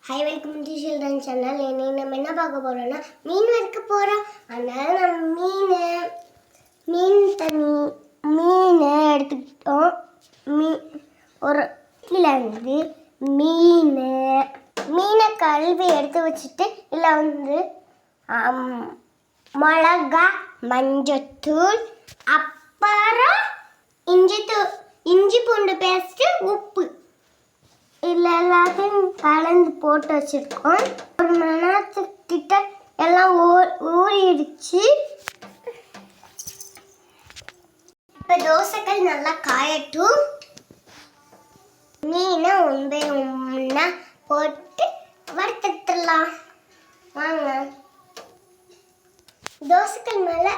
Hi welcome to children channel. இன்னைக்கு நம்ம என்ன பார்க்க போகிறோம்னா மீன் வறுக்க போகிறோம். அதனால் நம்ம மீனை எடுத்துக்கிட்டோம். ஒரு கீழேருந்து மீனை கழுவி எடுத்து வச்சுட்டு இதில் மிளகா, மஞ்சத்தூள், அப்புறம் இஞ்சி பூண்டு பேஸ்ட்டு, உப்பு இதில் எல்லாத்தையும் கலந்து போட்டு வச்சுருக்கோம். ஒரு மணி நேரத்துக்கிட்ட எல்லாம் ஊறிடுச்சு. இப்போ தோசைக்கல் நல்லா காயட்டும். மீனை ஒன்றா போட்டு வறுத்துடலாம். வாங்க. தோசைக்கல் மேலே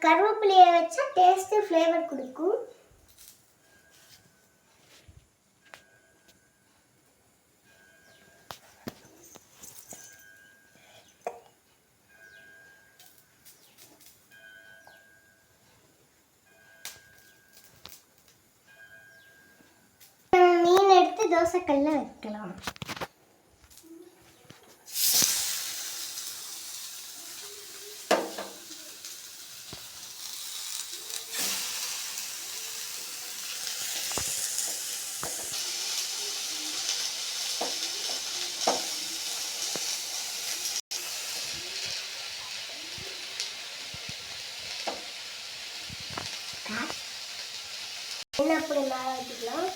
கருவேப்பிலையை வச்சா டேஸ்ட்டு ஃப்ளேவர் கொடுக்கும். தோசைக்கல்ல வைக்கலாம். என்ன அப்படி மேலே வச்சுக்கலாம்.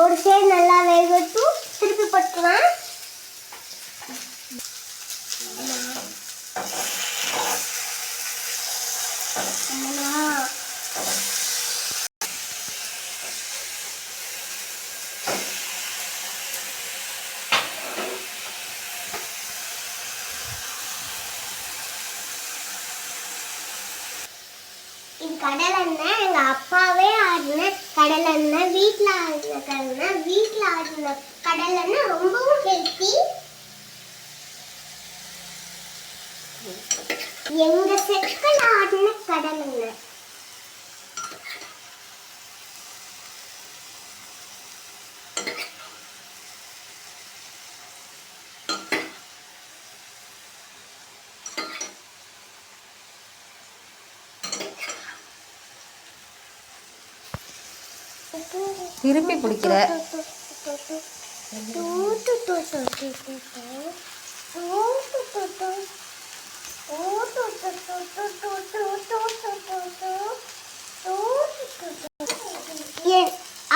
ஒரு சைடு நல்லா வேகட்டும். திருப்பி போட்டுக்கலாம். இது கடலெண்ணெய். எங்கள் அப்பாவே ஆடின கடலெண்ணெய், வீட்டில் ஆடின கடலெண்ணெய். வீட்டில் ஆடின கடலெண்ணெய் ரொம்பவும் ஹெல்த்தி. எங்கள் செக்கில் ஆடின கடலெண்ணெய். திருப்பி பிடிக்கிற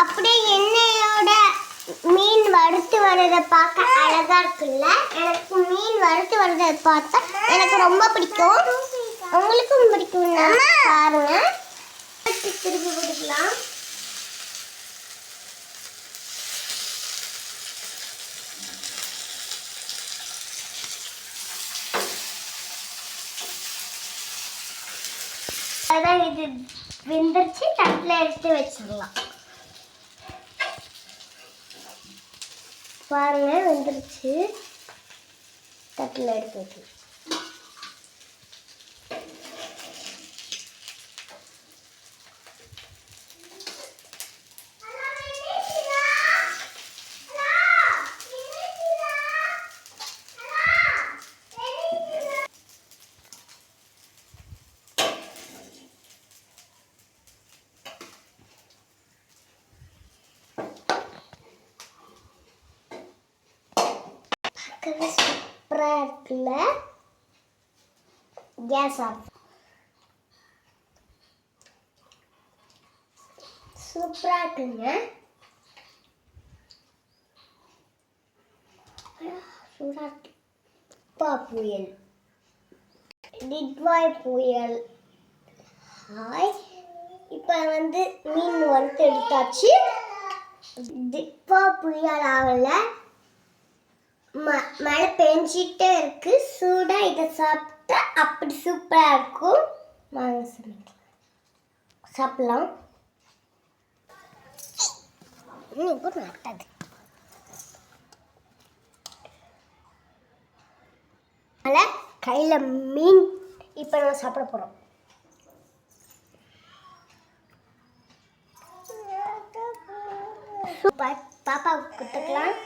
அப்படியே எண்ணெயோட மீன் வறுத்து வர்றதை பார்க்க அழகா இருக்குல்ல. எனக்கு மீன் வறுத்து வர்றதை பார்த்தா எனக்கு ரொம்ப பிடிக்கும். உங்களுக்கும் பிடிக்கும்னா பாருங்க. திருப்பி போட்டுக்கலாம். அதான் இது வெந்துருச்சு. தட்டில் எடுத்து வச்சிடலாம். பாருங்க, வெந்துருச்சு. தட்டில் எடுத்து வச்சிடலாம். சூப்பராக இருக்குல்ல. Gas off. சூப்பராக இருக்குங்க. சூடாக புயல், டிட்வாய் புயல். ஹாய். இப்போ மீன் வறுத்து எடுத்தாச்சு. டிட்வா புயல் ஆகல, மழை பெஞ்சிட்டே இருக்கு. சூடா இதை சாப்பிட்டா அப்படி சூப்பரா இருக்கும். வாங்க சாப்பிடலாம். இப்போ நட்டது அதனால் கையில் மீன் இப்போ நம்ம சாப்பிட போகிறோம். பாப்பாவுக்கு குத்துக்கலாம்.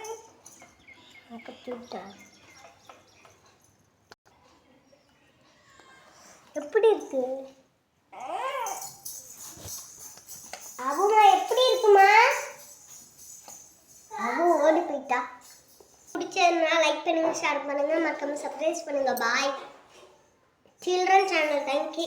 குத்துட்டா எப்படி இருக்கு? அவங்க எப்படி இருக்குமா? அவங்க ஓடி போயிட்டா. பிடிச்சதுன்னா லைக் பண்ணுங்க, ஷேர் பண்ணுங்க, மறக்காம சப்ஸ்கிரைப் பண்ணுங்க. பாய். Children channel. தேங்க்யூ.